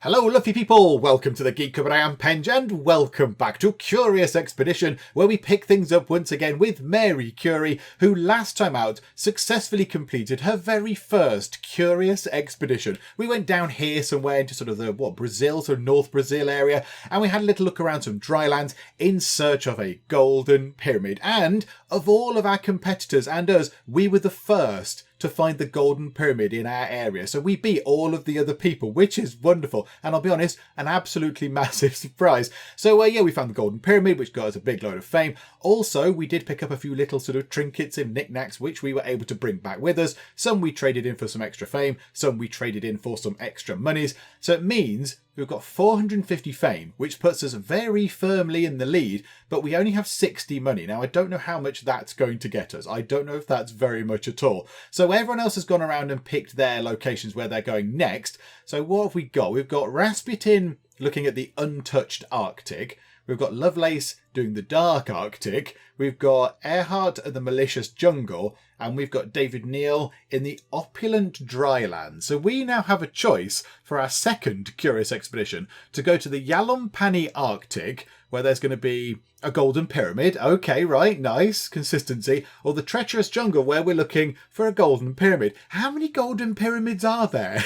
Hello lovely people, welcome to the Geek, I am Penge and welcome back to Curious Expedition, where we pick things up once again with Mary Curie, who last time out successfully completed her very first Curious Expedition. We went down here somewhere into sort of the, Brazil, sort of North Brazil area, and we had a little look around some dry lands in search of a golden pyramid. And of all of our competitors and us, we were the first to find the golden pyramid in our area. So we beat all of the other people, which is wonderful. And I'll be honest, an absolutely massive surprise. So yeah, we found the golden pyramid, which got us a big load of fame. Also, we did pick up a few little sort of trinkets and knickknacks, which we were able to bring back with us. Some we traded in for some extra fame. Some we traded in for some extra monies. So it means we've got 450 fame, which puts us very firmly in the lead, but we only have 60 money. Now, I don't know how much that's going to get us. I don't know if that's very much at all. So everyone else has gone around and picked their locations where they're going next. So what have we got? We've got Rasputin looking at the untouched Arctic. We've got Lovelace doing the dark Arctic. We've got Earhart at the malicious jungle. And we've got David Neal in the opulent dryland. So we now have a choice for our second Curious Expedition to go to the Yalompani Arctic, where there's going to be a golden pyramid. Okay, right, nice, consistency. Or the treacherous jungle, where we're looking for a golden pyramid. How many golden pyramids are there?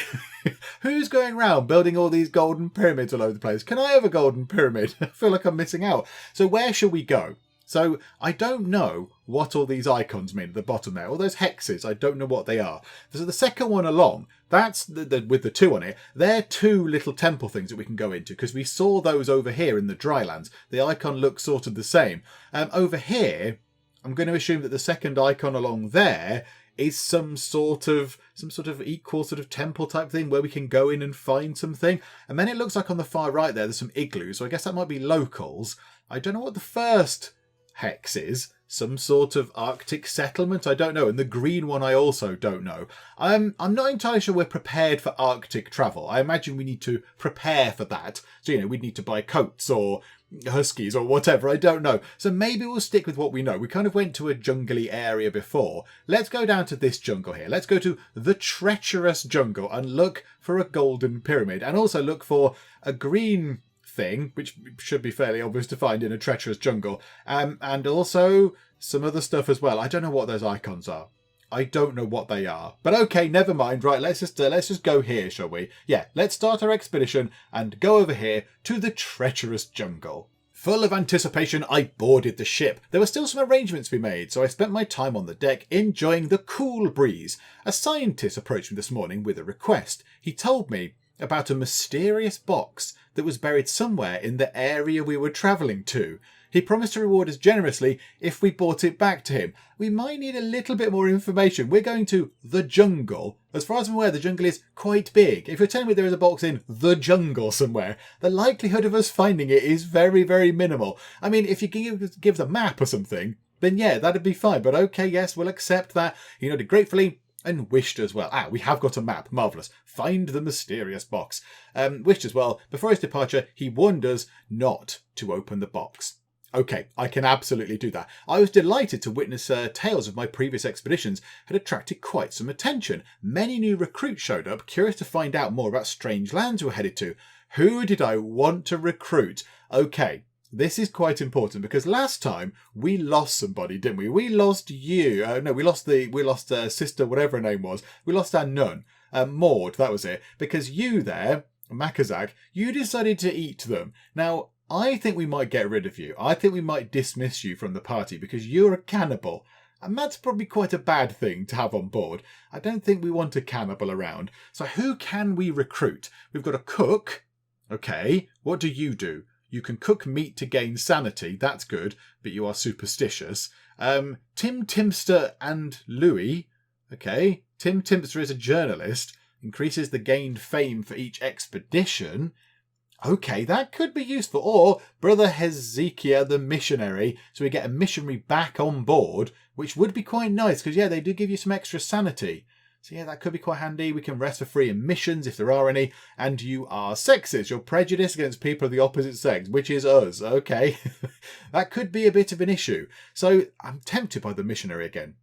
Who's going around building all these golden pyramids all over the place? Can I have a golden pyramid? I feel like I'm missing out. So where shall we go? So I don't know what all these icons mean at the bottom there. All those hexes, I don't know what they are. So the second one along, that's with the two on it. They're two little temple things that we can go into because we saw those over here in the drylands. The icon looks sort of the same. Over here, I'm going to assume that the second icon along there is some sort of equal sort of temple type thing where we can go in and find something. And then it looks like on the far right there, there's some igloos. So I guess that might be locals. I don't know what the first hex is. Some sort of Arctic settlement, I don't know. And the green one I also don't know. I'm not entirely sure we're prepared for Arctic travel. I imagine we need to prepare for that. So, we'd need to buy coats or huskies or whatever, I don't know. So maybe we'll stick with what we know. We kind of went to a jungly area before. Let's go down to this jungle here. Let's go to the treacherous jungle and look for a golden pyramid. And also look for a green thing, which should be fairly obvious to find in a treacherous jungle, and also some other stuff as well. I don't know what those icons are. I don't know what they are, but okay, never mind. Right, let's just go here, shall we? Yeah, let's start our expedition and go over here to the treacherous jungle. Full of anticipation, I boarded the ship. There were still some arrangements to be made, so I spent my time on the deck enjoying the cool breeze. A scientist approached me this morning with a request. He told me about a mysterious box that was buried somewhere in the area we were travelling to. He promised to reward us generously if we brought it back to him. We might need a little bit more information. We're going to the jungle. As far as I'm aware, the jungle is quite big. If you're telling me there is a box in the jungle somewhere, the likelihood of us finding it is very, very minimal. I mean, if you can give us a map or something, then yeah, that'd be fine. But okay, yes, we'll accept that. He nodded gratefully and wished as well. We have got a map. Marvellous. Find the mysterious box. Wished as well. Before his departure, he warned us not to open the box. Okay, I can absolutely do that. I was delighted to witness tales of my previous expeditions had attracted quite some attention. Many new recruits showed up, curious to find out more about strange lands we were headed to. Who did I want to recruit? Okay, this is quite important because last time we lost somebody, didn't we? We lost you. No, we lost sister, whatever her name was. We lost our nun, Maud. That was it. Because you there, Makazak, you decided to eat them. Now, I think we might get rid of you. I think we might dismiss you from the party because you're a cannibal. And that's probably quite a bad thing to have on board. I don't think we want a cannibal around. So who can we recruit? We've got a cook. Okay, what do? You can cook meat to gain sanity. That's good, but you are superstitious. Tim Timster and Louis. Okay, Tim Timster is a journalist. Increases the gained fame for each expedition. Okay, that could be useful. Or Brother Hezekiah the missionary. So we get a missionary back on board, which would be quite nice because, yeah, they do give you some extra sanity. So yeah, that could be quite handy. We can rest for free in missions if there are any. And you are sexist. You're prejudiced against people of the opposite sex, which is us. Okay. That could be a bit of an issue. So I'm tempted by the missionary again.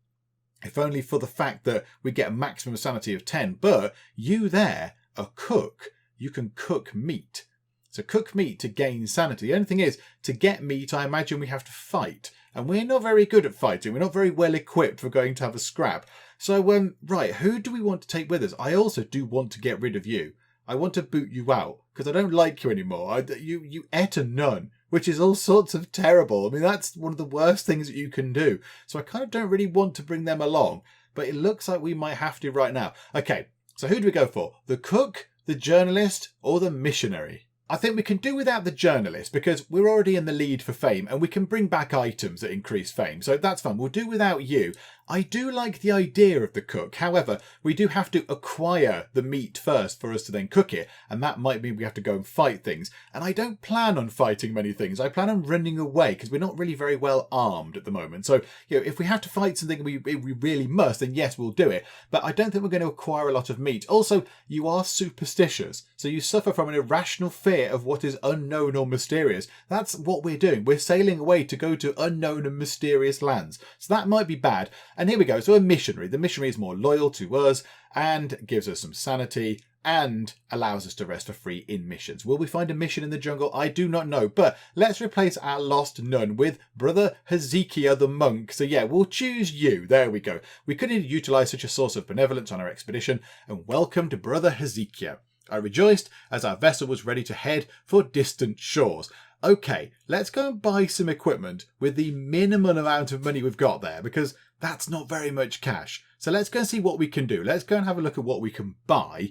If only for the fact that we get a maximum sanity of 10. But you there, a cook, you can cook meat. So cook meat to gain sanity. The only thing is, to get meat, I imagine we have to fight. And we're not very good at fighting. We're not very well equipped for going to have a scrap. So, right, who do we want to take with us? I also do want to get rid of you. I want to boot you out because I don't like you anymore. You ate a nun, which is all sorts of terrible. I mean, that's one of the worst things that you can do. So I kind of don't really want to bring them along. But it looks like we might have to right now. Okay, so who do we go for? The cook, the journalist, or the missionary? I think we can do without the journalist because we're already in the lead for fame and we can bring back items that increase fame. So that's fun. We'll do without you. I do like the idea of the cook. However, we do have to acquire the meat first for us to then cook it. And that might mean we have to go and fight things. And I don't plan on fighting many things. I plan on running away because we're not really very well armed at the moment. So, if we have to fight something we really must, then yes, we'll do it. But I don't think we're going to acquire a lot of meat. Also, you are superstitious. So you suffer from an irrational fear of what is unknown or mysterious. That's what we're doing. We're sailing away to go to unknown and mysterious lands. So that might be bad. And here we go. So a missionary. The missionary is more loyal to us and gives us some sanity and allows us to rest for free in missions. Will we find a mission in the jungle? I do not know. But let's replace our lost nun with Brother Hezekiah the monk. So yeah, we'll choose you. There we go. We couldn't utilise such a source of benevolence on our expedition. And welcome to Brother Hezekiah. I rejoiced as our vessel was ready to head for distant shores. Okay, let's go and buy some equipment with the minimum amount of money we've got there because that's not very much cash. So let's go and see what we can do. Let's go and have a look at what we can buy.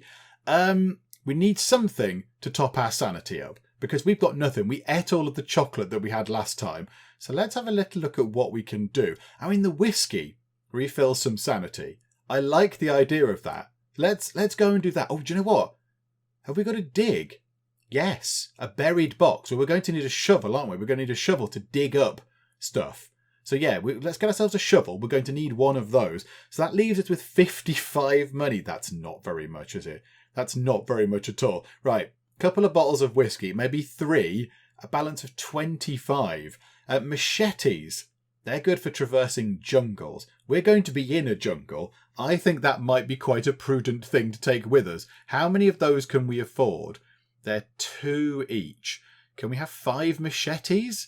We need something to top our sanity up because we've got nothing. We ate all of the chocolate that we had last time. So let's have a little look at what we can do. I mean, the whiskey refills some sanity. I like the idea of that. Let's go and do that. Oh, do you know what? Have we got a dig? Yes, a buried box. Well, we're going to need a shovel, aren't we? We're going to need a shovel to dig up stuff. So yeah, let's get ourselves a shovel. We're going to need one of those. So that leaves us with 55 money. That's not very much, is it? That's not very much at all. Right, couple of bottles of whiskey, maybe 3, a balance of 25. Machetes. They're good for traversing jungles. We're going to be in a jungle. I think that might be quite a prudent thing to take with us. How many of those can we afford? They're 2 each. Can we have 5 machetes?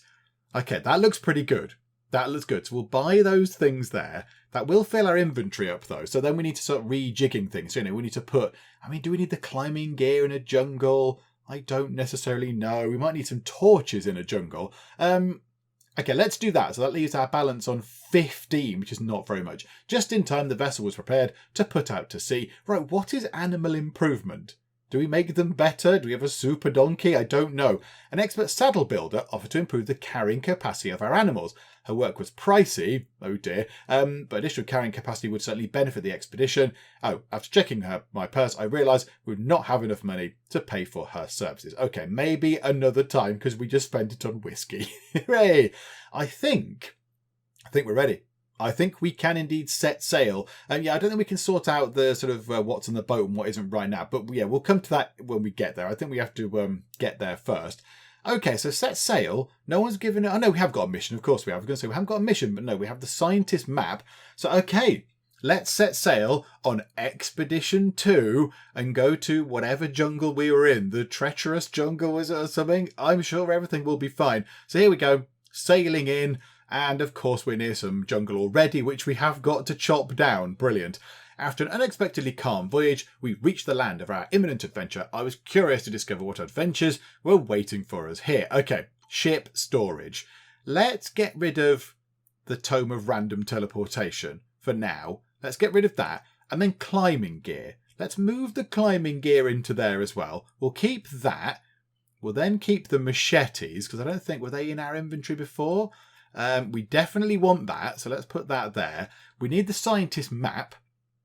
Okay, that looks pretty good. That looks good. So we'll buy those things there. That will fill our inventory up though. So then we need to start rejigging things. We need to put, do we need the climbing gear in a jungle? I don't necessarily know. We might need some torches in a jungle. Okay, let's do that. So that leaves our balance on 15, which is not very much. Just in time, the vessel was prepared to put out to sea. Right, what is animal improvement? Do we make them better? Do we have a super donkey? I don't know. An expert saddle builder offered to improve the carrying capacity of our animals. Her work was pricey, oh dear, but additional carrying capacity would certainly benefit the expedition. Oh, after checking my purse, I realised we would not have enough money to pay for her services. Okay, maybe another time because we just spent it on whiskey. Hooray! I think we're ready. I think we can indeed set sail. And yeah, I don't think we can sort out the sort of what's on the boat and what isn't right now. But yeah, we'll come to that when we get there. I think we have to get there first. Okay, so set sail. No one's given it. Oh, no, we have got a mission. Of course we have. I was going to say we haven't got a mission, but no, we have the scientist map. So, okay, let's set sail on Expedition 2 and go to whatever jungle we were in. The treacherous jungle, was it, or something? I'm sure everything will be fine. So here we go, sailing in. And of course we're near some jungle already, which we have got to chop down. Brilliant. After an unexpectedly calm voyage, we reached the land of our imminent adventure. I was curious to discover what adventures were waiting for us here. Okay, ship storage. Let's get rid of the Tome of Random Teleportation for now. Let's get rid of that. And then climbing gear. Let's move the climbing gear into there as well. We'll keep that. We'll then keep the machetes, because I don't think, were they in our inventory before? We definitely want that, so let's put that there. We need the scientist map,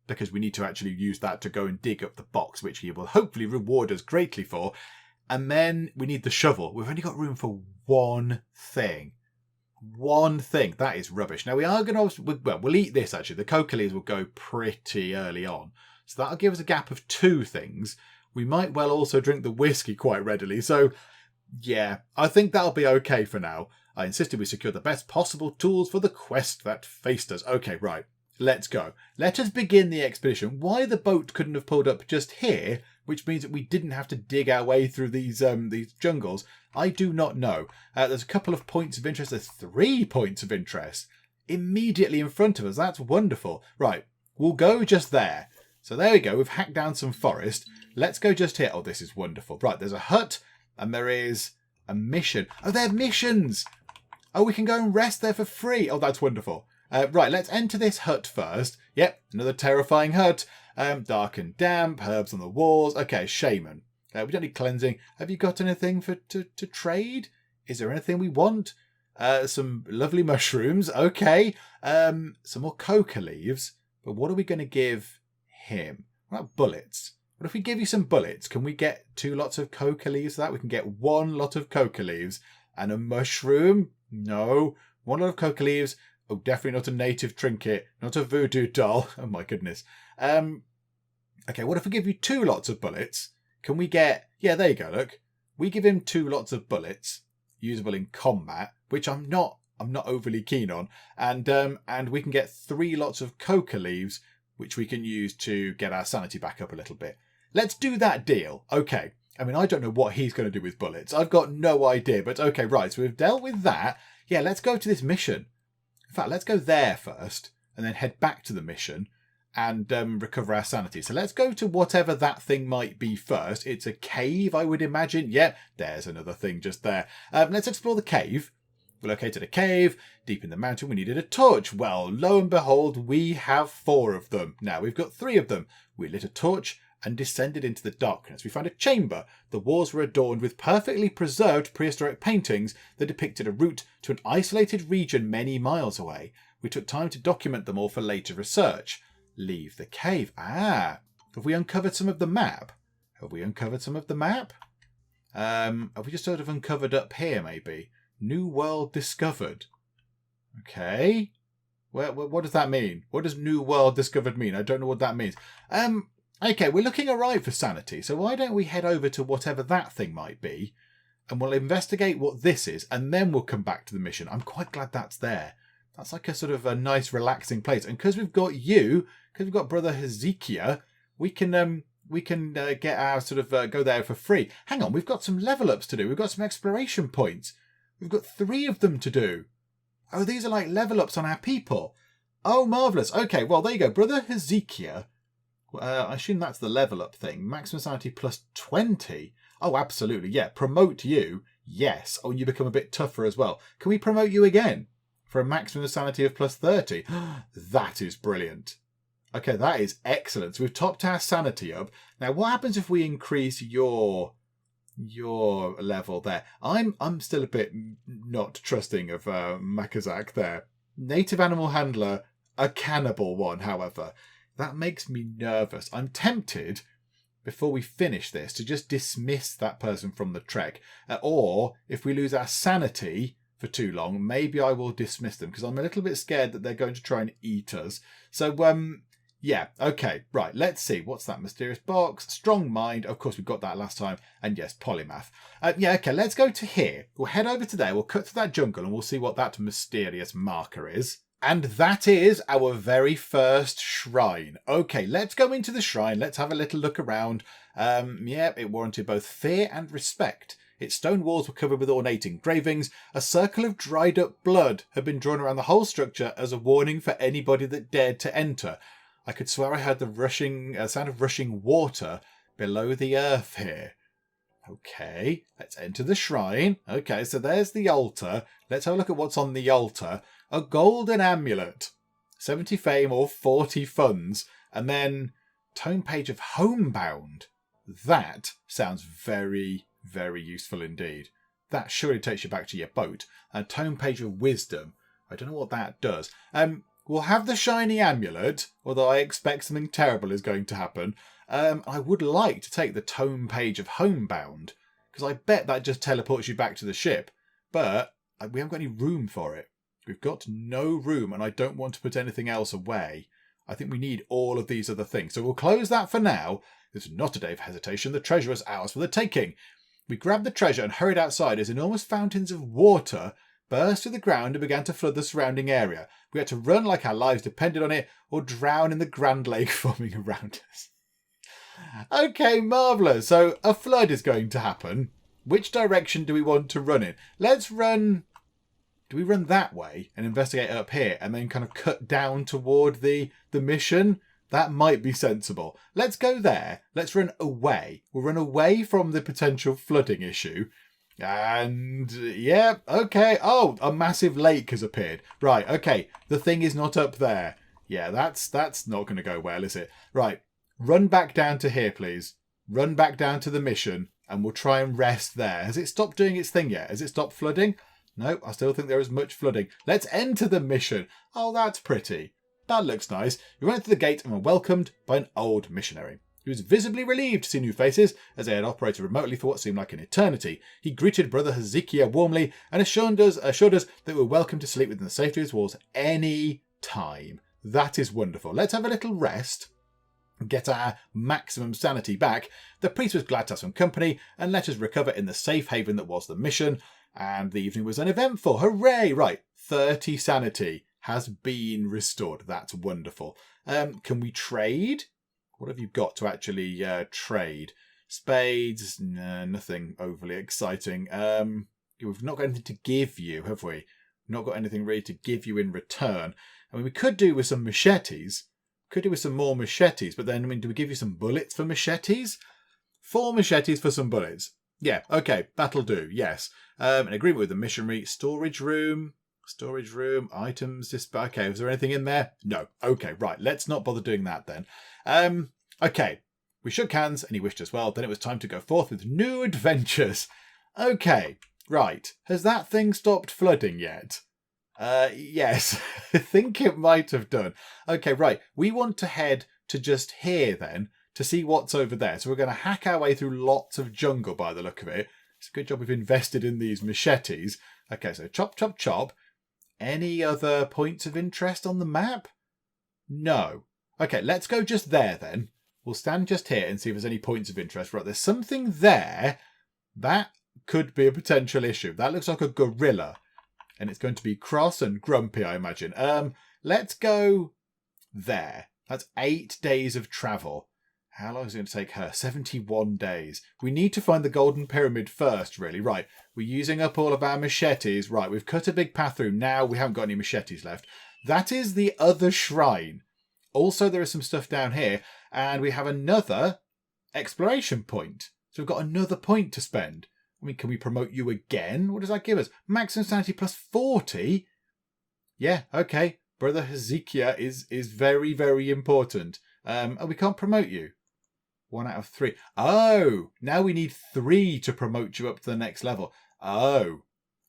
because we need to actually use that to go and dig up the box, which he will hopefully reward us greatly for. And then we need the shovel. We've only got room for one thing. One thing. That is rubbish. Now, we are going to... Well, we'll eat this, actually. The coca leaves will go pretty early on. So that'll give us a gap of 2 things. We might well also drink the whiskey quite readily. So, yeah, I think that'll be okay for now. I insisted we secure the best possible tools for the quest that faced us. Okay, right. Let's go. Let us begin the expedition. Why the boat couldn't have pulled up just here, which means that we didn't have to dig our way through these jungles? I do not know. There's a couple of points of interest. There's 3 points of interest immediately in front of us. That's wonderful. Right, we'll go just there. So there we go. We've hacked down some forest. Let's go just here. Oh, this is wonderful. Right, there's a hut and there is a mission. Oh, they're missions. Oh, we can go and rest there for free. Oh, that's wonderful. Right, let's enter this hut first. Yep, another terrifying hut. Dark and damp, herbs on the walls. Okay, shaman. We don't need cleansing. Have you got anything to trade? Is there anything we want? Some lovely mushrooms. Okay. Some more coca leaves. But what are we going to give him? What about bullets? What if we give you some bullets? Can we get 2 lots of coca leaves for that? We can get 1 lot of coca leaves and a mushroom. No. 1 lot of coca leaves. Oh, definitely not a native trinket. Not a voodoo doll. Oh my goodness. Okay, what if we give you 2 lots of bullets? Can we get... Yeah, there you go, look. We give him 2 lots of bullets, usable in combat, which I'm not overly keen on. And we can get 3 lots of coca leaves, which we can use to get our sanity back up a little bit. Let's do that deal. Okay. I mean, I don't know what he's going to do with bullets. I've got no idea, but okay, right. So we've dealt with that. Yeah, let's go to this mission. In fact, let's go there first and then head back to the mission and recover our sanity. So let's go to whatever that thing might be first. It's a cave, I would imagine. Yeah, there's another thing just there. Let's explore the cave. We located a cave deep in the mountain. We needed a torch. Well, lo and behold, we have 4 of them. Now we've got 3 of them. We lit a torch and descended into the darkness. We found a chamber. The walls were adorned with perfectly preserved prehistoric paintings that depicted a route to an isolated region many miles away. We took time to document them all for later research. Leave the cave. Ah, have we uncovered some of the map? Have we just sort of uncovered up here, maybe? New world discovered. Okay. What does that mean? What does new world discovered mean? I don't know what that means. Okay, we're looking alright for sanity, so why don't we head over to whatever that thing might be, and we'll investigate what this is, and then we'll come back to the mission. I'm quite glad that's there. That's like a sort of a nice, relaxing place. And because we've got you, because we've got Brother Hezekiah, we can get our sort of go there for free. Hang on, we've got some level ups to do. We've got some exploration points. We've got 3 of them to do. Oh, these are like level ups on our people. Oh, marvellous. Okay, well, there you go. Brother Hezekiah. I assume that's the level up thing. Maximum sanity plus 20. Oh, absolutely. Yeah, promote you. Yes. Oh, and you become a bit tougher as well. Can we promote you again for a maximum sanity of plus 30? That is brilliant. Okay, that is excellent. So we've topped our sanity up. Now, what happens if we increase your level there? I'm still a bit not trusting of Makazak there. Native animal handler, a cannibal one, however. That makes me nervous. I'm tempted, before we finish this, to just dismiss that person from the trek. Or, if we lose our sanity for too long, maybe I will dismiss them, because I'm a little bit scared that they're going to try and eat us. So, yeah, okay, right, let's see. What's that mysterious box? Strong mind. Of course, we got that last time. And yes, polymath. Yeah, okay, let's go to here. We'll head over to there. We'll cut to that jungle and we'll see what that mysterious marker is. And that is our very first shrine. Okay, let's go into the shrine. Let's have a little look around. Yeah, it warranted both fear and respect. Its stone walls were covered with ornate engravings. A circle of dried up blood had been drawn around the whole structure as a warning for anybody that dared to enter. I could swear I heard the sound of rushing water below the earth here. Okay, let's enter the shrine. Okay, so there's the altar. Let's have a look at what's on the altar. A golden amulet. 70 fame or 40 funds. And then tome page of homebound. That sounds very, very useful indeed. That surely takes you back to your boat. A tome page of wisdom. I don't know what that does. We'll have the shiny amulet, although I expect something terrible is going to happen. I would like to take the tome page of homebound, because I bet that just teleports you back to the ship. But we haven't got any room for it. We've got no room, and I don't want to put anything else away. I think we need all of these other things. So we'll close that for now. This is not a day of hesitation. The treasure is ours for the taking. We grabbed the treasure and hurried outside as enormous fountains of water burst to the ground and began to flood the surrounding area. We had to run like our lives depended on it, or drown in the Grand Lake forming around us. Okay, marvellous. So a flood is going to happen. Which direction do we want to run in? Let's run... Do we run that way and investigate up here and then kind of cut down toward the mission? That might be sensible. Let's go there. Let's run away. We'll run away from the potential flooding issue. And yeah, okay. Oh, a massive lake has appeared. Right, okay. The thing is not up there. Yeah, that's not going to go well, is it? Right, run back down to here, please. Run back down to the mission and we'll try and rest there. Has it stopped doing its thing yet? Has it stopped flooding? No, I still think there is much flooding. Let's enter the mission. Oh, that's pretty. That looks nice. We went to the gate and were welcomed by an old missionary. He was visibly relieved to see new faces, as they had operated remotely for what seemed like an eternity. He greeted Brother Hezekiah warmly and assured us that we were welcome to sleep within the safety of his walls any time. That is wonderful. Let's have a little rest and get our maximum sanity back. The priest was glad to have some company and let us recover in the safe haven that was the mission. And the evening was uneventful. Hooray! Right, 30 sanity has been restored. That's wonderful. Can we trade? What have you got to actually trade? Spades? Nah, nothing overly exciting. We've not got anything to give you, have we? Not got anything really to give you in return. I mean, we could do with some machetes. Could do with some more machetes, but then, I mean, do we give you some bullets for machetes? 4 machetes for some bullets. Yeah, okay, that'll do, yes. An agreement with the missionary. Storage room, items, okay, is there anything in there? No. Okay, right, let's not bother doing that then. Okay, we shook hands and he wished us well. Then it was time to go forth with new adventures. Okay, right, has that thing stopped flooding yet? Yes, I think it might have done. Okay, right, we want to head to just here then, to see what's over there. So we're going to hack our way through lots of jungle by the look of it. It's a good job we've invested in these machetes. Okay, so chop, chop, chop. Any other points of interest on the map? No. Okay, let's go just there then. We'll stand just here and see if there's any points of interest. Right, there's something there. That could be a potential issue. That looks like a gorilla. And it's going to be cross and grumpy, I imagine. Let's go there. That's 8 days of travel. How long is it going to take her? 71 days. We need to find the Golden Pyramid first, really. Right, we're using up all of our machetes. Right, we've cut a big path through. Now we haven't got any machetes left. That is the other shrine. Also, there is some stuff down here. And we have another exploration point. So we've got another point to spend. I mean, can we promote you again? What does that give us? Maximum sanity plus 40? Yeah, okay. Brother Hezekiah is very, very important. Oh, we can't promote you. 1 out of 3. Oh, now we need 3 to promote you up to the next level. Oh,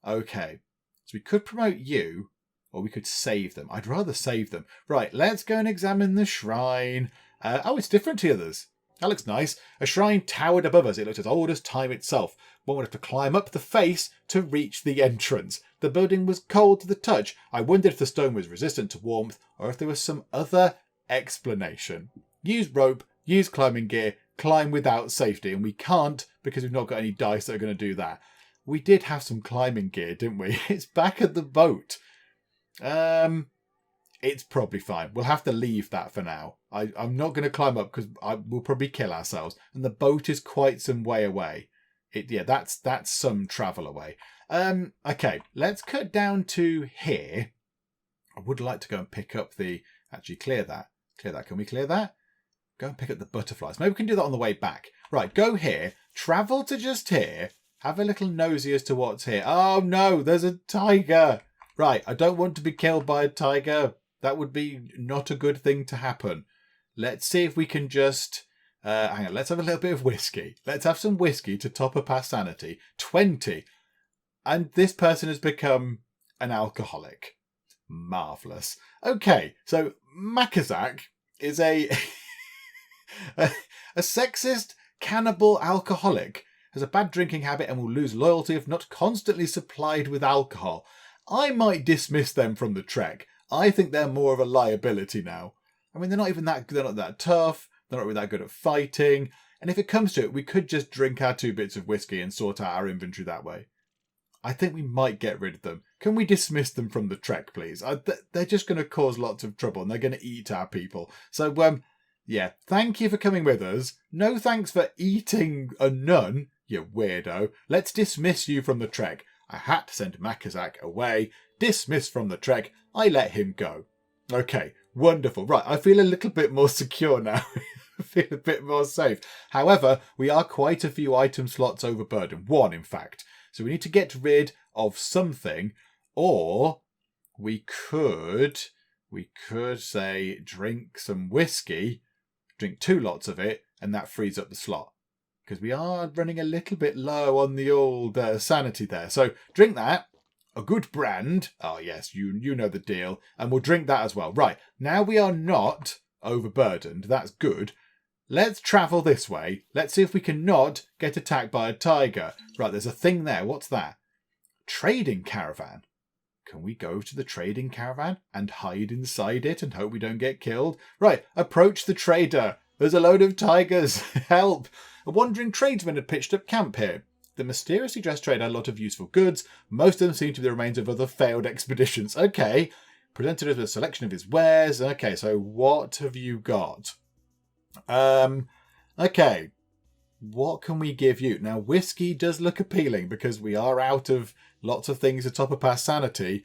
okay. So we could promote you, or we could save them. I'd rather save them. Right, let's go and examine the shrine. Oh, it's different to the others. That looks nice. A shrine towered above us. It looked as old as time itself. One would have to climb up the face to reach the entrance. The building was cold to the touch. I wondered if the stone was resistant to warmth, or if there was some other explanation. Use rope, use climbing gear, climb without safety, and we can't because we've not got any dice that are going to do that. We did have some climbing gear, didn't we? It's back at the boat. It's probably fine. We'll have to leave that for now. I'm not going to climb up because we'll probably kill ourselves, and the boat is quite some way away. That's some travel away. Okay, let's cut down to here. I would like to go and pick up actually clear that. Can we clear that? Go and pick up the butterflies. Maybe we can do that on the way back. Right, go here. Travel to just here. Have a little nosy as to what's here. Oh no, there's a tiger. Right, I don't want to be killed by a tiger. That would be not a good thing to happen. Let's see if we can just... hang on, let's have a little bit of whiskey. Let's have some whiskey to top up our sanity. 20. And this person has become an alcoholic. Marvellous. Okay, so Makazak is a sexist cannibal alcoholic, has a bad drinking habit and will lose loyalty if not constantly supplied with alcohol. I might dismiss them from the trek. I think they're more of a liability now. I mean, they're not that tough. They're not really that good at fighting. And if it comes to it, we could just drink our 2 bits of whiskey and sort out our inventory that way. I think we might get rid of them. Can we dismiss them from the trek, please? They're just going to cause lots of trouble and they're going to eat our people. So Yeah, thank you for coming with us. No thanks for eating a nun, you weirdo. Let's dismiss you from the trek. I had to send Makazak away. Dismissed from the trek. I let him go. Okay, wonderful. Right, I feel a little bit more secure now. I feel a bit more safe. However, we are quite a few item slots overburdened. One, in fact. So we need to get rid of something, or we could say drink some whiskey, drink 2 lots of it, and that frees up the slot. Because we are running a little bit low on the old sanity there. So drink that. A good brand. Oh, yes, you know the deal. And we'll drink that as well. Right, now we are not overburdened. That's good. Let's travel this way. Let's see if we can not get attacked by a tiger. Right, there's a thing there. What's that? Trading caravan. Can we go to the trading caravan and hide inside it and hope we don't get killed? Right, approach the trader. There's a load of tigers. Help. A wandering tradesman had pitched up camp here. The mysteriously dressed trader had a lot of useful goods. Most of them seem to be the remains of other failed expeditions. Okay. Presented us with a selection of his wares. Okay, so what have you got? Okay. What can we give you? Now, whiskey does look appealing because we are out of lots of things to top up our sanity.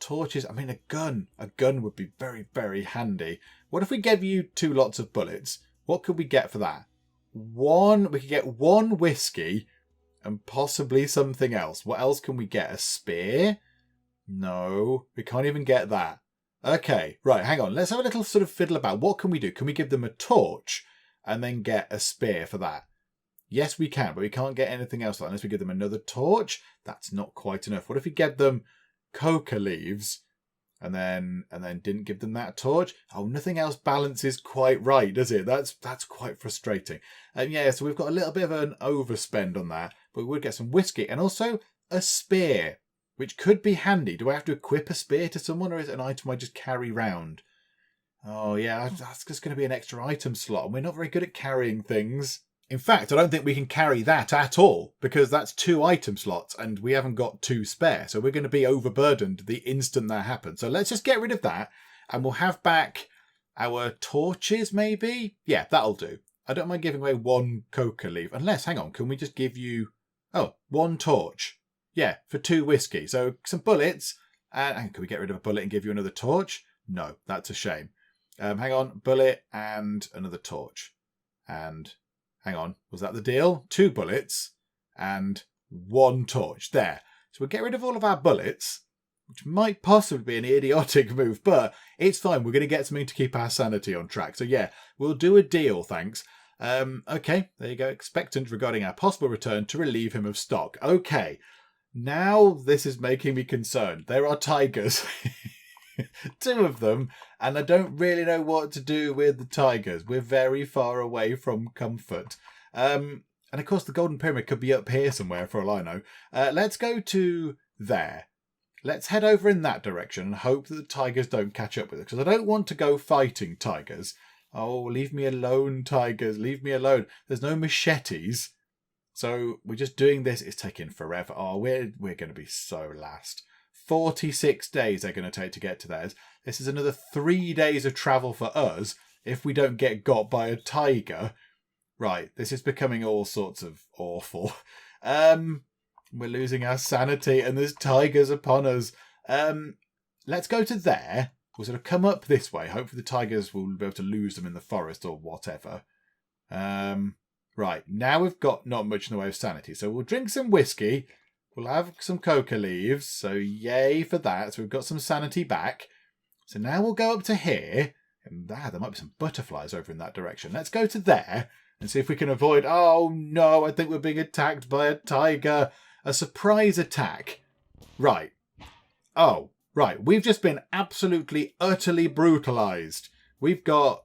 Torches. I mean, a gun. A gun would be very, very handy. What if we gave you 2 lots of bullets? What could we get for that? We could get 1 whiskey and possibly something else. What else can we get? A spear? No, we can't even get that. Okay, right, hang on. Let's have a little sort of fiddle about. What can we do? Can we give them a torch and then get a spear for that? Yes, we can, but we can't get anything else unless we give them another torch. That's not quite enough. What if we get them coca leaves and then didn't give them that torch? Oh, nothing else balances quite right, does it? That's quite frustrating. And yeah, so we've got a little bit of an overspend on that, but we would get some whiskey and also a spear, which could be handy. Do I have to equip a spear to someone, or is it an item I just carry round? Oh yeah, that's just going to be an extra item slot, and we're not very good at carrying things. In fact, I don't think we can carry that at all, because that's 2 item slots and we haven't got 2 spare. So we're going to be overburdened the instant that happens. So let's just get rid of that and we'll have back our torches maybe. Yeah, that'll do. I don't mind giving away 1 coca leaf. Unless, hang on, can we just give you... Oh, 1 torch. Yeah, for 2 whiskey. So some bullets. And can we get rid of a bullet and give you another torch? No, that's a shame. Hang on, bullet and another torch. And... hang on, was that the deal? 2 bullets and 1 torch. There. So we'll get rid of all of our bullets, which might possibly be an idiotic move, but it's fine. We're going to get something to keep our sanity on track. So yeah, we'll do a deal, thanks. Okay, there you go. Expectant regarding our possible return to relieve him of stock. Okay, now this is making me concerned. There are tigers. 2 of them, and I don't really know what to do with the tigers. We're very far away from comfort. And of course the Golden Pyramid could be up here somewhere for all I know. Let's go to there. Let's head over in that direction and hope that the tigers don't catch up with us, because I don't want to go fighting tigers. Oh, leave me alone, tigers. Leave me alone. There's no machetes. So we're just doing this. It's taking forever. Oh, we're going to be so last. 46 days they're going to take to get to theirs. This is another 3 days of travel for us if we don't get got by a tiger. Right, this is becoming all sorts of awful. We're losing our sanity and there's tigers upon us. Let's go to there. We'll sort of come up this way. Hopefully the tigers will be able to lose them in the forest or whatever. Right, now we've got not much in the way of sanity. So we'll drink some whiskey. We'll have some coca leaves, so yay for that. So we've got some sanity back. So now we'll go up to here. And there might be some butterflies over in that direction. Let's go to there and see if we can avoid... Oh no, I think we're being attacked by a tiger. A surprise attack. Right. Oh, right. We've just been absolutely, utterly brutalised. We've got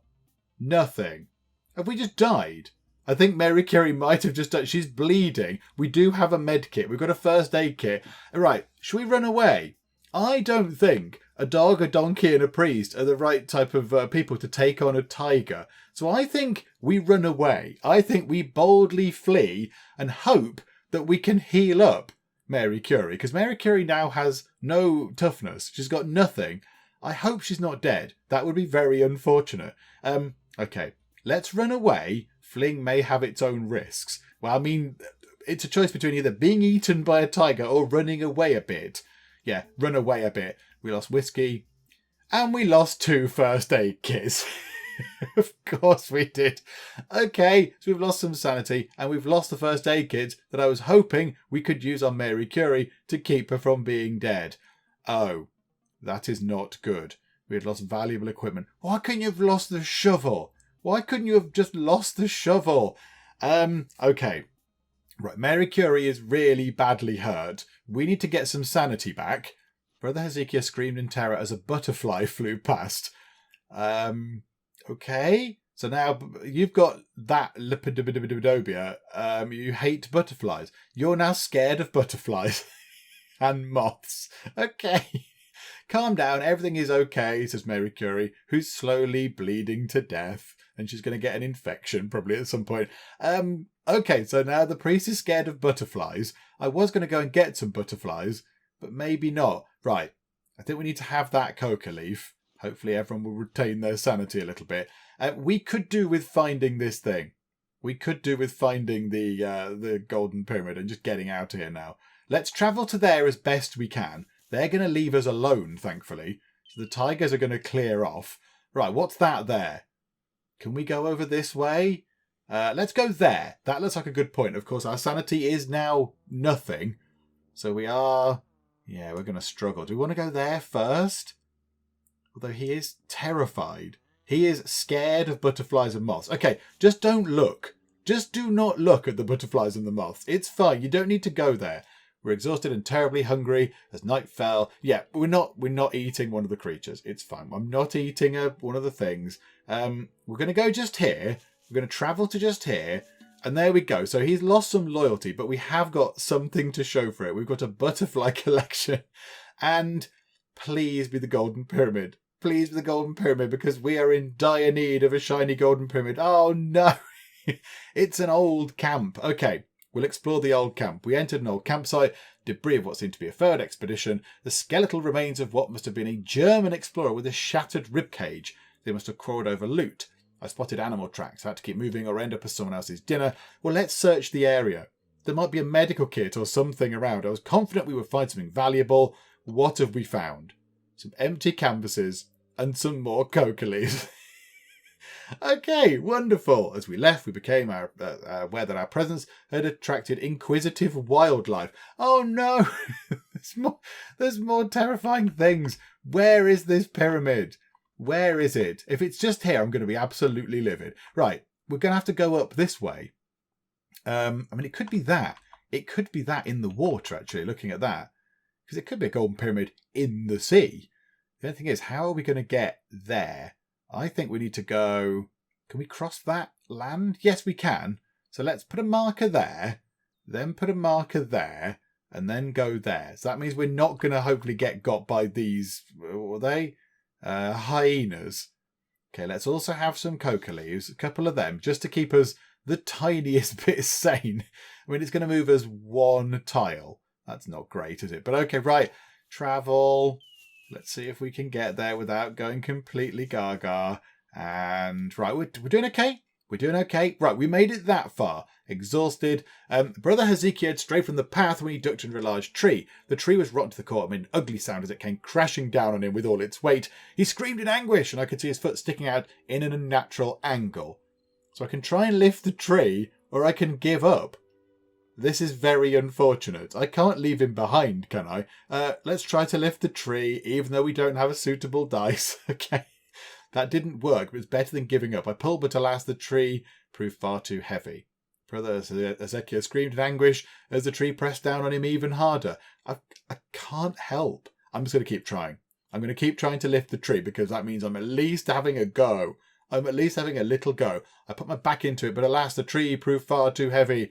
nothing. Have we just died? I think Mary Curie might have just done... She's bleeding. We do have a med kit. We've got a first aid kit. Right, should we run away? I don't think a dog, a donkey and a priest are the right type of people to take on a tiger. So I think we run away. I think we boldly flee and hope that we can heal up Mary Curie. Because Mary Curie now has no toughness. She's got nothing. I hope she's not dead. That would be very unfortunate. Okay, let's run away. Fleeing may have its own risks. Well, I mean, it's a choice between either being eaten by a tiger or running away a bit. Yeah, run away a bit. We lost whiskey. And we lost 2 first aid kits. Of course we did. Okay, so we've lost some sanity and we've lost the first aid kits that I was hoping we could use on Mary Curie to keep her from being dead. Oh, that is not good. We had lost valuable equipment. Why couldn't you have lost the shovel? Why couldn't you have just lost the shovel? Okay. Right, Mary Curie is really badly hurt. We need to get some sanity back. Brother Hezekiah screamed in terror as a butterfly flew past. Okay. So now you've got that lipidobia. You hate butterflies. You're now scared of butterflies and moths. Okay. Calm down. Everything is okay, says Mary Curie, who's slowly bleeding to death. And she's going to get an infection probably at some point. Okay, so now the priest is scared of butterflies. I was going to go and get some butterflies, but maybe not. Right. I think we need to have that coca leaf. Hopefully everyone will retain their sanity a little bit. We could do with finding this thing. We could do with finding the Golden Pyramid and just getting out of here now. Let's travel to there as best we can. They're going to leave us alone, thankfully. So the tigers are going to clear off. Right, what's that there? Can we go over this way? Let's go there. That looks like a good point. Of course, our sanity is now nothing. So we are... Yeah, we're going to struggle. Do we want to go there first? Although he is terrified. He is scared of butterflies and moths. Okay, just don't look. Just do not look at the butterflies and the moths. It's fine. You don't need to go there. We're exhausted and terribly hungry as night fell. Yeah, we're not eating one of the creatures. It's fine. I'm not eating one of the things. We're going to go just here. We're going to travel to just here. And there we go. So he's lost some loyalty, but we have got something to show for it. We've got a butterfly collection. And please be the Golden Pyramid. Please be the Golden Pyramid, because we are in dire need of a shiny Golden Pyramid. Oh, no. It's an old camp. Okay, we'll explore the old camp. We entered an old campsite, debris of what seemed to be a third expedition, the skeletal remains of what must have been a German explorer with a shattered ribcage. They must have crawled over loot. I spotted animal tracks. I had to keep moving or end up as someone else's dinner. Well, let's search the area. There might be a medical kit or something around. I was confident we would find something valuable. What have we found? Some empty canvases and some more coca leaves. Okay, wonderful. As we left, we became aware that our presence had attracted inquisitive wildlife. Oh no! There's more terrifying things. Where is this pyramid? Where is it? If it's just here, I'm going to be absolutely livid. Right, we're going to have to go up this way. I mean, it could be that. It could be that in the water, actually, looking at that. Because it could be a golden pyramid in the sea. The only thing is, how are we going to get there? I think we need to go... Can we cross that land? Yes, we can. So let's put a marker there, then put a marker there, and then go there. So that means we're not going to hopefully get got by these... What are they? Hyenas. Okay, let's also have some coca leaves, a couple of them, just to keep us the tiniest bit sane. I mean, it's going to move us 1 tile. That's not great, is it? But okay, right. Travel. Let's see if we can get there without going completely gaga. And right, we're doing okay. We're doing okay. Right, we made it that far. Exhausted. Brother Hezekiah had strayed from the path when he ducked under a large tree. The tree was rotten to the core and made an ugly sound as it came crashing down on him with all its weight. He screamed in anguish, and I could see his foot sticking out in an unnatural angle. So I can try and lift the tree, or I can give up. This is very unfortunate. I can't leave him behind, can I? Let's try to lift the tree, even though we don't have a suitable dice. Okay. That didn't work, but it's better than giving up. I pulled, but alas, the tree proved far too heavy. Brother Hezekiah screamed in anguish as the tree pressed down on him even harder. I can't help. I'm just going to keep trying. I'm going to keep trying to lift the tree, because that means I'm at least having a go. I'm at least having a little go. I put my back into it, but alas, the tree proved far too heavy.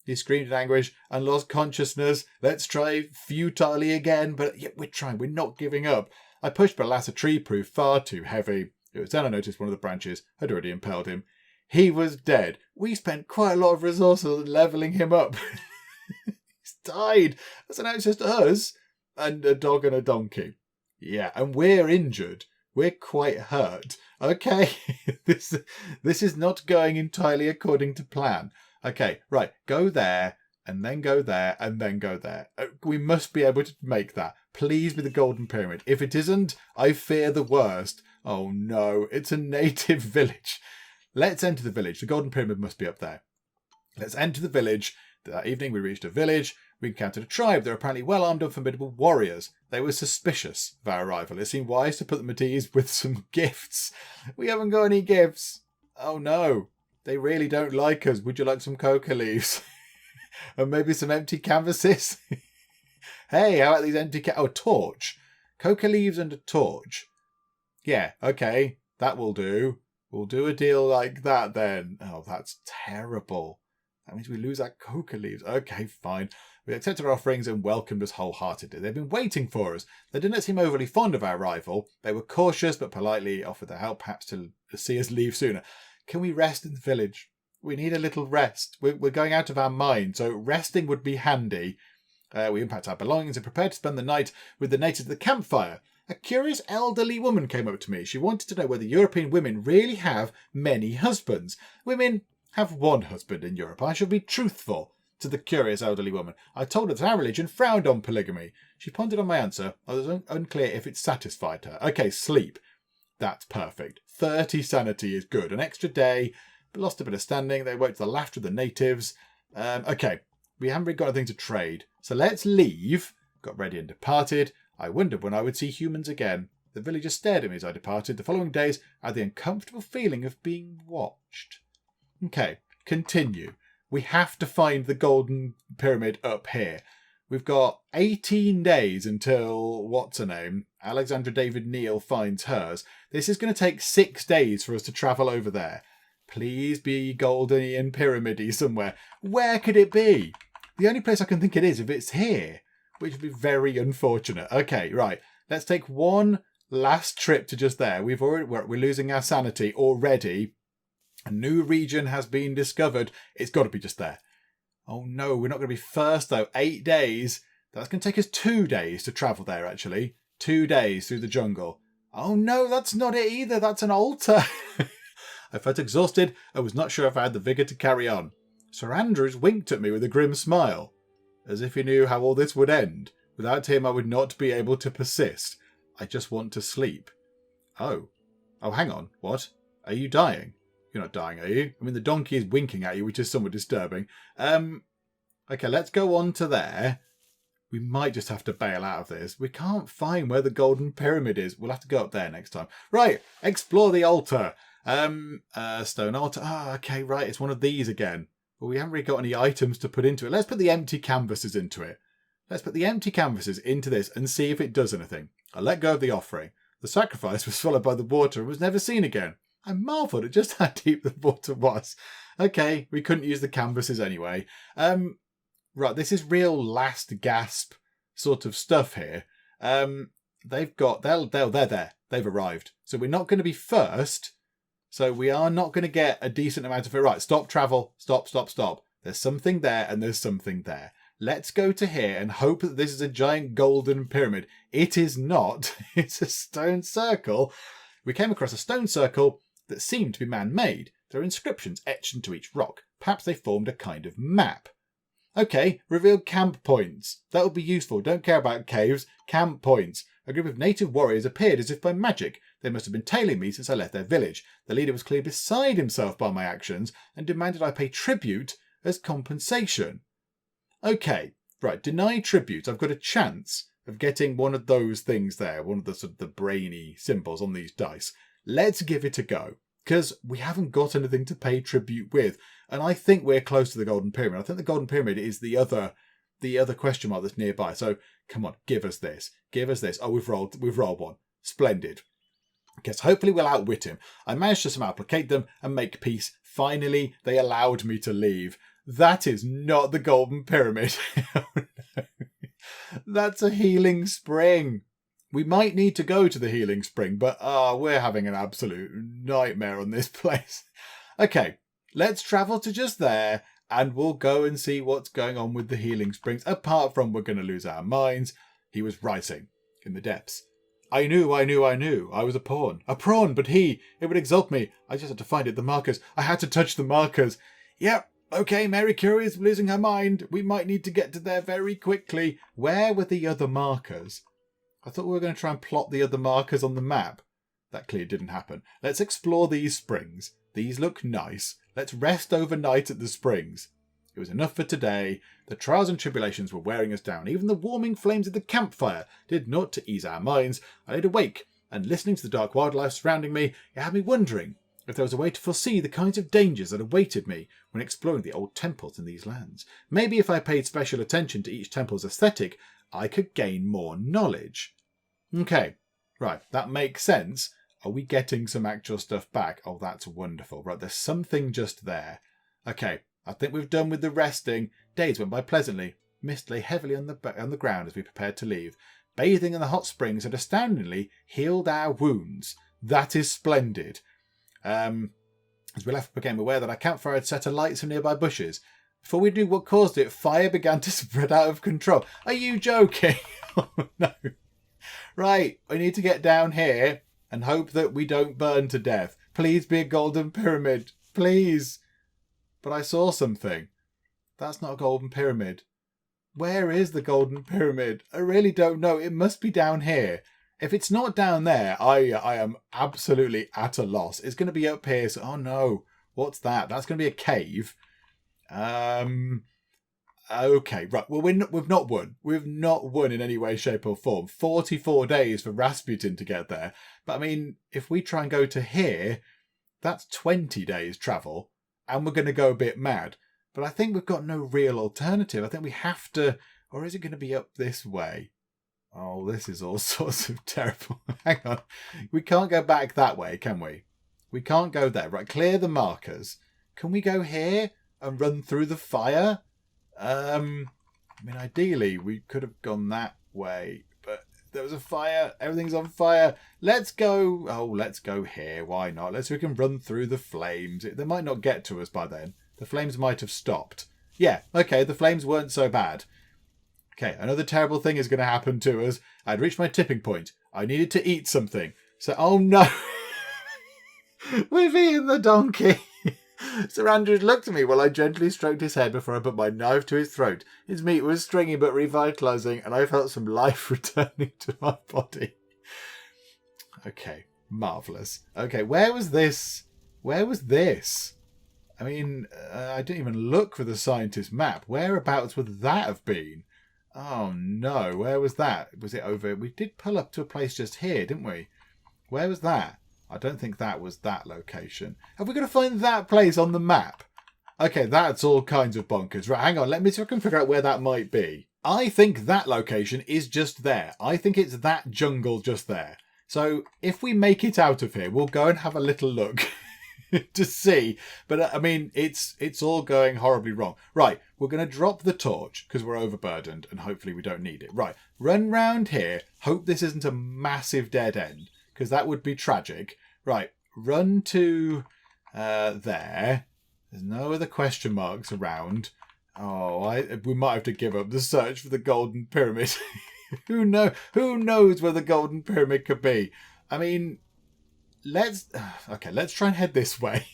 He screamed in anguish and lost consciousness. Let's try futilely again, but yet we're trying. We're not giving up. I pushed, but alas, the tree proved far too heavy. It was then I noticed one of the branches had already impaled him. He was dead. We spent quite a lot of resources on levelling him up. He's died. So now it's just us and a dog and a donkey. Yeah, and we're injured. We're quite hurt. Okay, this is not going entirely according to plan. Okay, right, go there, and then go there, and then go there. We must be able to make that. Please be the Golden Pyramid. If it isn't, I fear the worst. Oh no, it's a native village. Let's enter the village. The Golden Pyramid must be up there. Let's enter the village. That evening we reached a village. We encountered a tribe. They were apparently well-armed and formidable warriors. They were suspicious of our arrival. It seemed wise to put them at ease with some gifts. We haven't got any gifts. Oh no, they really don't like us. Would you like some coca leaves? And maybe some empty canvases? Hey, how about these empty a torch. Coca leaves and a torch. Yeah, okay, that will do. We'll do a deal like that then. Oh, that's terrible. That means we lose our coca leaves. Okay, fine. We accepted our offerings and welcomed us wholeheartedly. They've been waiting for us. They didn't seem overly fond of our arrival. They were cautious but politely offered their help, perhaps to see us leave sooner. Can we rest in the village? We need a little rest. We're going out of our mind, so resting would be handy. We unpacked our belongings and prepared to spend the night with the natives at the campfire. A curious elderly woman came up to me. She wanted to know whether European women really have many husbands. Women have one husband in Europe. I shall be truthful to the curious elderly woman. I told her that our religion frowned on polygamy. She pondered on my answer. I was unclear if it satisfied her. Okay, sleep. That's perfect. 30 sanity is good. An extra day, but lost a bit of standing. They woke to the laughter of the natives. Okay, we haven't really got anything to trade. So let's leave. Got ready and departed. I wondered when I would see humans again. The villagers stared at me as I departed. The following days, I had the uncomfortable feeling of being watched. Okay, continue. We have to find the Golden Pyramid up here. We've got 18 days until, what's her name? Alexandra David Neal finds hers. This is going to take 6 days for us to travel over there. Please be Goldenian Pyramidy somewhere. Where could it be? The only place I can think it is if it's here, which would be very unfortunate. Okay, right. Let's take one last trip to just there. We're losing our sanity already. A new region has been discovered. It's got to be just there. Oh no, we're not going to be first though. 8 days. That's going to take us 2 days to travel there, actually. 2 days through the jungle. Oh no, that's not it either. That's an altar. I felt exhausted. I was not sure if I had the vigour to carry on. Sir Andrews winked at me with a grim smile, as if he knew how all this would end. Without him, I would not be able to persist. I just want to sleep. Oh, hang on. What? Are you dying? You're not dying, are you? I mean, the donkey is winking at you, which is somewhat disturbing. Okay, let's go on to there. We might just have to bail out of this. We can't find where the Golden Pyramid is. We'll have to go up there next time. Right, explore the altar. Stone altar. Okay, right, it's one of these again. But we haven't really got any items to put into it. Let's put the empty canvases into it. Let's put the empty canvases into this and see if it does anything. I let go of the offering. The sacrifice was swallowed by the water and was never seen again. I marvelled at just how deep the water was. Okay, we couldn't use the canvases anyway. Right, this is real last gasp sort of stuff here. They're there. They've arrived. So we're not going to be first. So we are not going to get a decent amount of it. Right, stop travel. Stop. There's something there and there's something there. Let's go to here and hope that this is a giant golden pyramid. It is not. It's a stone circle. We came across a stone circle that seemed to be man-made. There are inscriptions etched into each rock. Perhaps they formed a kind of map. Okay, revealed camp points. That would be useful. Don't care about caves. Camp points. A group of native warriors appeared as if by magic. They must have been tailing me since I left their village. The leader was clearly beside himself by my actions and demanded I pay tribute as compensation. Okay, right, deny tribute. I've got a chance of getting one of those things there, one of the sort of the brainy symbols on these dice. Let's give it a go, because we haven't got anything to pay tribute with. And I think we're close to the Golden Pyramid. I think the Golden Pyramid is the other question mark that's nearby. So come on, give us this. Give us this. Oh, we've rolled one. Splendid. Guess hopefully we'll outwit him. I managed to somehow placate them and make peace. Finally, they allowed me to leave. That is not the Golden Pyramid. Oh, no. That's a healing spring. We might need to go to the healing spring, but we're having an absolute nightmare on this place. Okay, let's travel to just there and we'll go and see what's going on with the healing springs. Apart from we're going to lose our minds. He was writing in the depths. I knew. I was a pawn. A prawn, but it would exalt me. I just had to find it, the markers. I had to touch the markers. Yep, okay, Mary Curie is losing her mind. We might need to get to there very quickly. Where were the other markers? I thought we were going to try and plot the other markers on the map. That clearly didn't happen. Let's explore these springs. These look nice. Let's rest overnight at the springs. It was enough for today. The trials and tribulations were wearing us down. Even the warming flames of the campfire did naught to ease our minds. I laid awake, and listening to the dark wildlife surrounding me, it had me wondering if there was a way to foresee the kinds of dangers that awaited me when exploring the old temples in these lands. Maybe if I paid special attention to each temple's aesthetic, I could gain more knowledge. Okay, right, that makes sense. Are we getting some actual stuff back? Oh, that's wonderful. Right, there's something just there. Okay, I think we've done with the resting. Days went by pleasantly. Mist lay heavily on the ground as we prepared to leave. Bathing in the hot springs had astoundingly healed our wounds. That is splendid. As we left, we became aware that our campfire had set alight some nearby bushes. Before we knew what caused it, fire began to spread out of control. Are you joking? Oh, no. Right, we need to get down here and hope that we don't burn to death. Please be a golden pyramid. Please. But I saw something. That's not a golden pyramid. Where is the golden pyramid? I really don't know. It must be down here. If it's not down there, I am absolutely at a loss. It's going to be up here. So, oh no. What's that? That's going to be a cave. Okay, right. Well, we've not won. We've not won in any way, shape or form. 44 days for Rasputin to get there. But I mean, if we try and go to here, that's 20 days travel. And we're going to go a bit mad. But I think we've got no real alternative. I think we have to... Or is it going to be up this way? Oh, this is all sorts of terrible. Hang on. We can't go back that way, can we? We can't go there. Right, clear the markers. Can we go here and run through the fire? I mean, ideally, we could have gone that way. But there was a fire. Everything's on fire. Let's go. Oh, let's go here. Why not? Let's see if we can run through the flames. They might not get to us by then. The flames might have stopped. Yeah, okay, the flames weren't so bad. Okay, another terrible thing is going to happen to us. I'd reached my tipping point. I needed to eat something. So, oh no. We've eaten the donkey. Sir Andrews looked at me while I gently stroked his head before I put my knife to his throat. His meat was stringy but revitalising, and I felt some life returning to my body. Okay, marvellous. Okay, where was this? Where was this? I mean, I didn't even look for the scientist map. Whereabouts would that have been? Oh no, where was that? Was it over? We did pull up to a place just here, didn't we? Where was that? I don't think that was that location. Have we got to find that place on the map? Okay, that's all kinds of bonkers. Right, hang on. Let me see if I can figure out where that might be. I think that location is just there. I think it's that jungle just there. So if we make it out of here, we'll go and have a little look to see. But I mean, it's all going horribly wrong. Right, we're going to drop the torch because we're overburdened and hopefully we don't need it. Right, run round here. Hope this isn't a massive dead end because that would be tragic. Right, run to there. There's no other question marks around. Oh, we might have to give up the search for the golden pyramid. Who knows where the golden pyramid could be? I mean, let's try and head this way.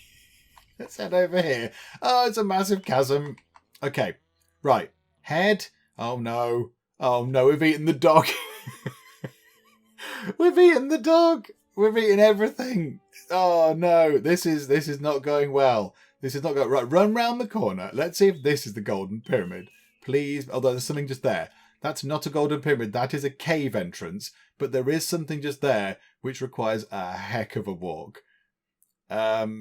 Let's head over here. Oh, it's a massive chasm. Okay, right, head. Oh no, we've eaten the dog. We've eaten the dog. We've eaten everything. Oh no, this is not going well. This is not going right. Run round the corner. Let's see if this is the golden pyramid. Please. Although there's something just there. That's not a golden pyramid. That is a cave entrance. But there is something just there which requires a heck of a walk. Yeah,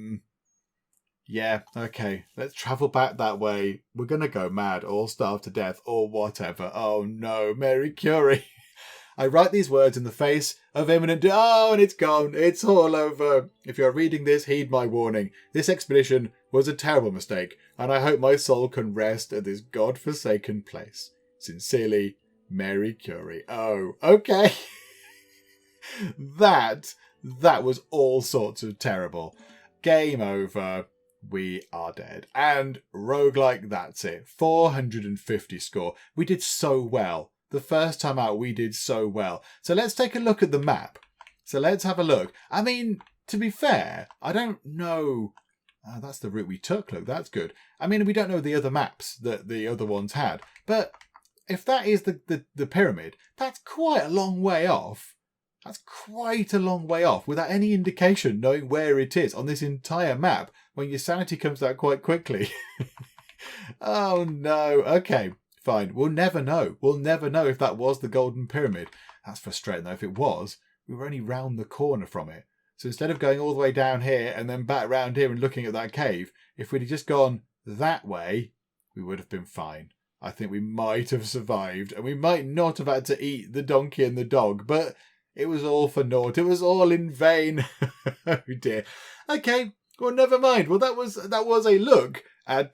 okay. Let's travel back that way. We're going to go mad or starve to death or whatever. Oh no, Mary Curie. I write these words in the face of imminent... Oh, and it's gone. It's all over. If you're reading this, heed my warning. This expedition was a terrible mistake, and I hope my soul can rest at this God-forsaken place. Sincerely, Mary Curie. Oh, okay. That was all sorts of terrible. Game over. We are dead. And roguelike, that's it. 450 score. We did so well the first time out we did so well. So let's take a look at the map. So let's have a look. I mean, to be fair, I don't know. That's the route we took. Look, that's good. I mean, we don't know the other maps that the other ones had. But if that is the pyramid, that's quite a long way off. That's quite a long way off without any indication knowing where it is on this entire map when your sanity comes out quite quickly. Oh no. Okay, fine. We'll never know. We'll never know if that was the Golden Pyramid. That's frustrating though. If it was, we were only round the corner from it. So instead of going all the way down here and then back round here and looking at that cave, if we'd just gone that way, we would have been fine. I think we might have survived, and we might not have had to eat the donkey and the dog, but it was all for naught. It was all in vain. Oh dear. Okay, well, never mind. Well, that was a look at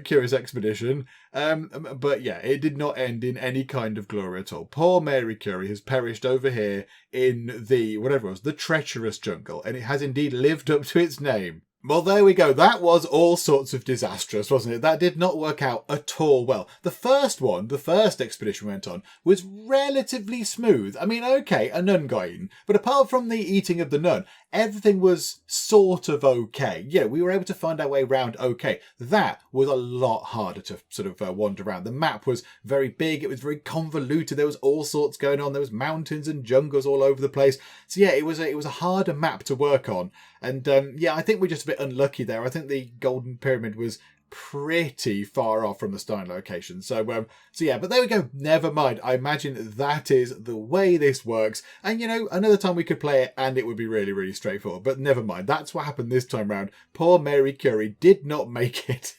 Curie's expedition. But yeah, it did not end in any kind of glory at all. Poor Mary Curie has perished over here in the, whatever it was, the treacherous jungle, and it has indeed lived up to its name. Well, there we go. That was all sorts of disastrous, wasn't it? That did not work out at all well. The first one, the first expedition we went on, was relatively smooth. I mean, okay, a nun got eaten, but apart from the eating of the nun, everything was sort of okay. Yeah, we were able to find our way around okay. That was a lot harder to sort of wander around. The map was very big. It was very convoluted. There was all sorts going on. There was mountains and jungles all over the place. So yeah, it was a harder map to work on. And yeah, I think we're just a bit unlucky there. I think the Golden Pyramid was pretty far off from the starting location. So yeah, but there we go. Never mind. I imagine that is the way this works. And you know, another time we could play it and it would be really, really straightforward. But never mind. That's what happened this time round. Poor Mary Curie did not make it.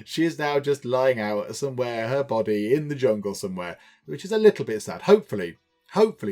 She is now just lying out somewhere, her body in the jungle somewhere, which is a little bit sad. Hopefully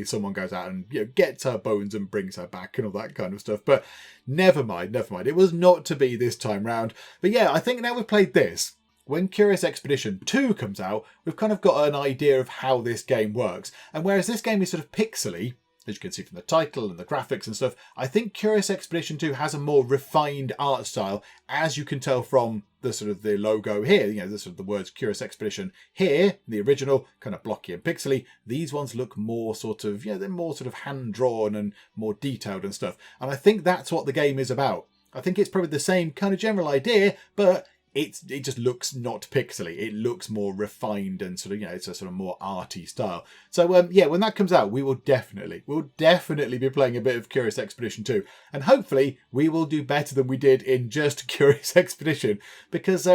someone goes out and, you know, gets her bones and brings her back and all that kind of stuff. But never mind. It was not to be this time round. But yeah, I think now we've played this, when Curious Expedition 2 comes out, we've kind of got an idea of how this game works. And whereas this game is sort of pixely, as you can see from the title and the graphics and stuff, I think Curious Expedition 2 has a more refined art style, as you can tell from the sort of the logo here, you know, the sort of the words Curious Expedition here, the original, kind of blocky and pixely. These ones look more sort of, you know, they're more sort of hand-drawn and more detailed and stuff. And I think that's what the game is about. I think it's probably the same kind of general idea, but it just looks not pixely. It looks more refined and sort of, you know, it's a sort of more arty style. So yeah, when that comes out, we'll definitely be playing a bit of Curious Expedition 2, and hopefully we will do better than we did in just Curious Expedition, because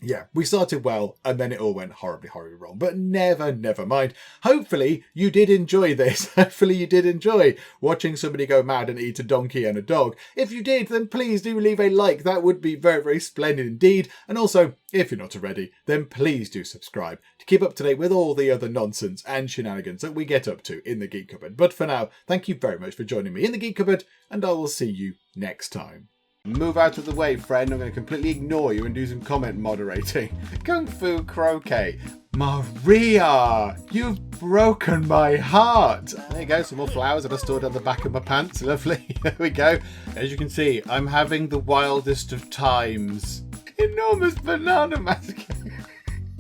yeah, we started well and then it all went horribly wrong. But never mind. Hopefully you did enjoy this. Hopefully you did enjoy watching somebody go mad and eat a donkey and a dog. If you did, then please do leave a like. That would be very splendid indeed. And also, if you're not already, then please do subscribe to keep up to date with all the other nonsense and shenanigans that we get up to in the Geek Cupboard. But for now, thank you very much for joining me in the Geek Cupboard, and I will see you next time. Move out of the way, friend. I'm going to completely ignore you and do some comment moderating. Kung Fu Croquet. Maria, you've broken my heart. There you go, some more flowers that I stored on the back of my pants. Lovely. There we go. As you can see, I'm having the wildest of times. Enormous banana mask.